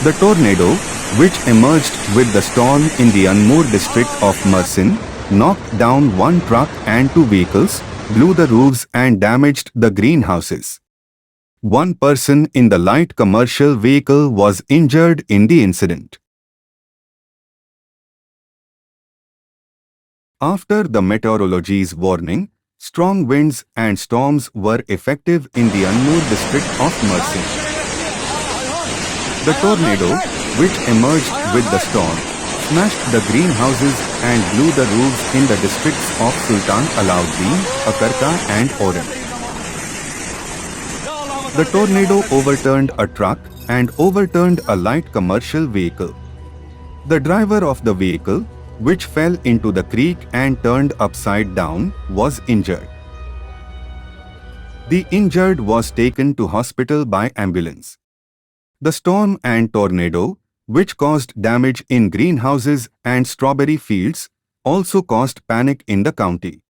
The tornado, which emerged with the storm in the Anamur district of Mersin, knocked down one truck and two vehicles, blew the roofs and damaged the greenhouses. One person in the light commercial vehicle was injured in the incident. After the meteorology's warning, strong winds and storms were effective in the Anamur district of Mersin. The tornado, which emerged with the storm, smashed the greenhouses and blew the roofs in the districts of Sultan Alaaddin, Akarca and Ören. The tornado overturned a truck and overturned a light commercial vehicle. The driver of the vehicle, which fell into the creek and turned upside down, was injured. The injured was taken to hospital by ambulance. The storm and tornado, which caused damage in greenhouses and strawberry fields, also caused panic in the county.